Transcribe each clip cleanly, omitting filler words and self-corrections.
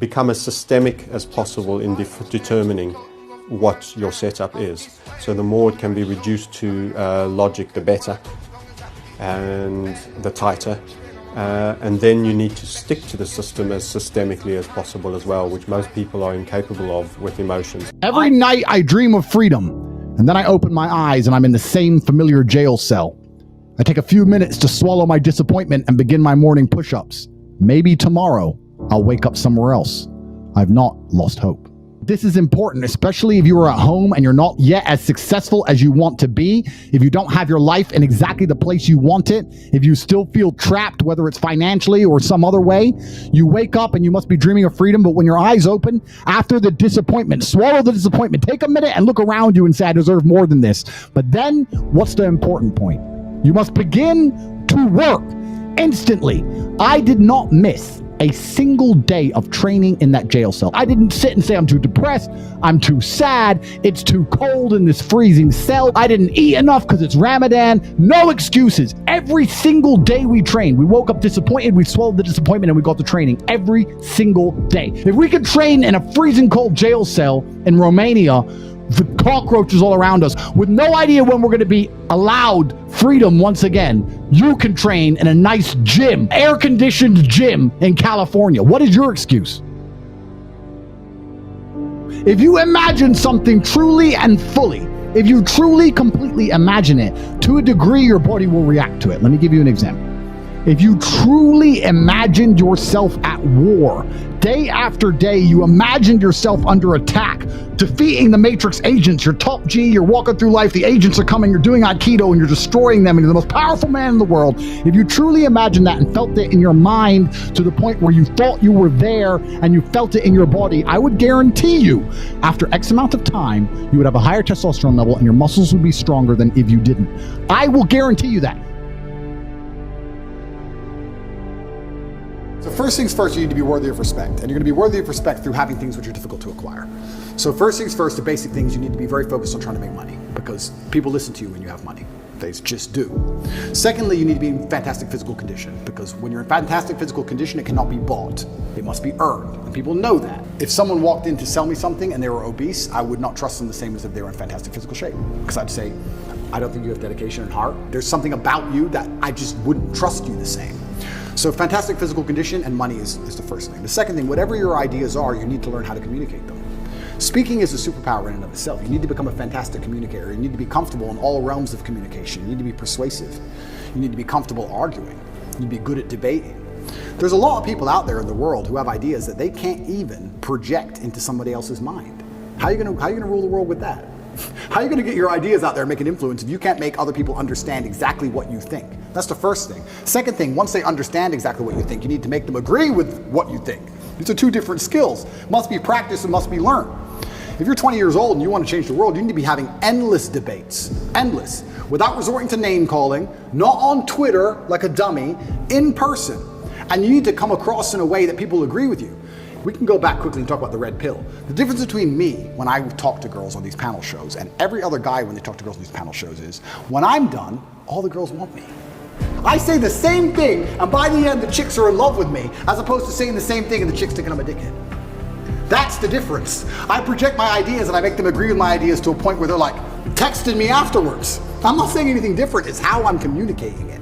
become as systemic as possible in determining what your setup is. So the more it can be reduced to logic, the better, and the tighter. And then you need to stick to the system as systemically as possible as well, which most people are incapable of with emotions. Every night I dream of freedom, and then I open my eyes and I'm in the same familiar jail cell. I take a few minutes to swallow my disappointment and begin my morning push-ups. Maybe tomorrow I'll wake up somewhere else. I've not lost hope. This is important, especially if you are at home and you're not yet as successful as you want to be, if you don't have your life in exactly the place you want it, if you still feel trapped, whether it's financially or some other way. You wake up and you must be dreaming of freedom, but when your eyes open, after the disappointment, swallow the disappointment, take a minute and look around you and say, I deserve more than this. But then, what's the important point? You must begin to work instantly. I did not miss a single day of training in that jail cell. I didn't sit and say, I'm too depressed, I'm too sad, it's too cold in this freezing cell, I didn't eat enough because it's Ramadan. No excuses. Every single day we trained, we woke up disappointed, we swallowed the disappointment, and we got to training every single day. If we could train in a freezing cold jail cell in Romania, the cockroaches all around us, with no idea when we're going to be allowed freedom once again, you can train in a nice gym, air-conditioned gym in California. What is your excuse? If you imagine something truly and fully, if you truly, completely imagine it, to a degree, your body will react to it. Let me give you an example. If you truly imagined yourself at war, day after day, you imagined yourself under attack, defeating the Matrix agents, you're top G, you're walking through life, the agents are coming, you're doing Aikido, and you're destroying them, and you're the most powerful man in the world. If you truly imagined that and felt it in your mind to the point where you thought you were there and you felt it in your body, I would guarantee you, after X amount of time, you would have a higher testosterone level and your muscles would be stronger than if you didn't. I will guarantee you that. So first things first, you need to be worthy of respect. And you're going to be worthy of respect through having things which are difficult to acquire. So first things first, the basic things, you need to be very focused on trying to make money, because people listen to you when you have money. They just do. Secondly, you need to be in fantastic physical condition, because when you're in fantastic physical condition, it cannot be bought. It must be earned, and people know that. If someone walked in to sell me something and they were obese, I would not trust them the same as if they were in fantastic physical shape, because I'd say, I don't think you have dedication and heart. There's something about you that I just wouldn't trust you the same. So fantastic physical condition and money is the first thing. The second thing, whatever your ideas are, you need to learn how to communicate them. Speaking is a superpower in and of itself. You need to become a fantastic communicator. You need to be comfortable in all realms of communication. You need to be persuasive. You need to be comfortable arguing. You need to be good at debating. There's a lot of people out there in the world who have ideas that they can't even project into somebody else's mind. How are you gonna rule the world with that? How are you going to get your ideas out there and make an influence if you can't make other people understand exactly what you think? That's the first thing. Second thing, once they understand exactly what you think, you need to make them agree with what you think. These are two different skills. Must be practiced and must be learned. If you're 20 years old and you want to change the world, you need to be having endless debates. Endless. Without resorting to name calling, not on Twitter like a dummy, in person. And you need to come across in a way that people agree with you. We can go back quickly and talk about the red pill. The difference between me when I talk to girls on these panel shows and every other guy when they talk to girls on these panel shows is, when I'm done, all the girls want me. I say the same thing, and by the end the chicks are in love with me, as opposed to saying the same thing and the chicks thinking I'm a dickhead. That's the difference. I project my ideas and I make them agree with my ideas to a point where they're like texting me afterwards. I'm not saying anything different, it's how I'm communicating it.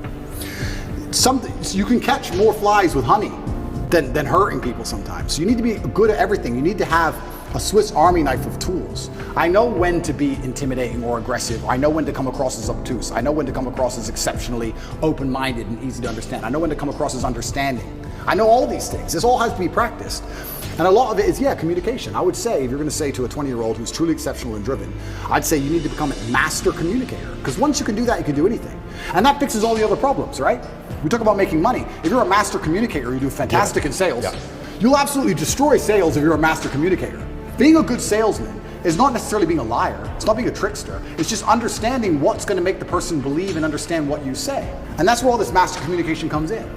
You can catch more flies with honey than hurting people sometimes. So you need to be good at everything. You need to have a Swiss Army knife of tools. I know when to be intimidating or aggressive. I know when to come across as obtuse. I know when to come across as exceptionally open-minded and easy to understand. I know when to come across as understanding. I know all these things. This all has to be practiced. And a lot of it is, communication. I would say, if you're going to say to a 20-year-old who's truly exceptional and driven, I'd say you need to become a master communicator. Because once you can do that, you can do anything. And that fixes all the other problems, right? We talk about making money. If you're a master communicator, you do fantastic in sales. You'll absolutely destroy sales if you're a master communicator. Being a good salesman is not necessarily being a liar. It's not being a trickster. It's just understanding what's going to make the person believe and understand what you say. And that's where all this master communication comes in.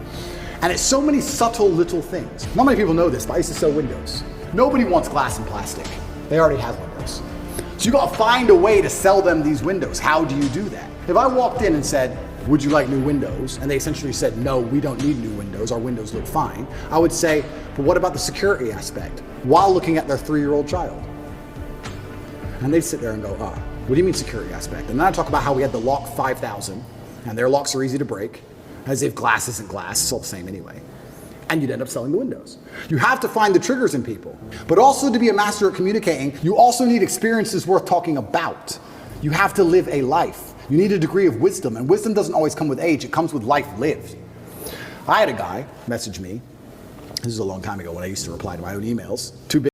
And it's so many subtle little things. Not many people know this, but I used to sell windows. Nobody wants glass and plastic. They already have windows. So you gotta find a way to sell them these windows. How do you do that? If I walked in and said, would you like new windows? And they essentially said, no, we don't need new windows. Our windows look fine. I would say, but what about the security aspect? While looking at their 3-year-old child. And they'd sit there and go, what do you mean security aspect? And then I talk about how we had the Lock 5000, and their locks are easy to break, as if glass isn't glass, it's all the same anyway. And you'd end up selling the windows. You have to find the triggers in people. But also to be a master at communicating, you also need experiences worth talking about. You have to live a life. You need a degree of wisdom, and wisdom doesn't always come with age, it comes with life lived. I had a guy message me, this is a long time ago when I used to reply to my own emails, too big.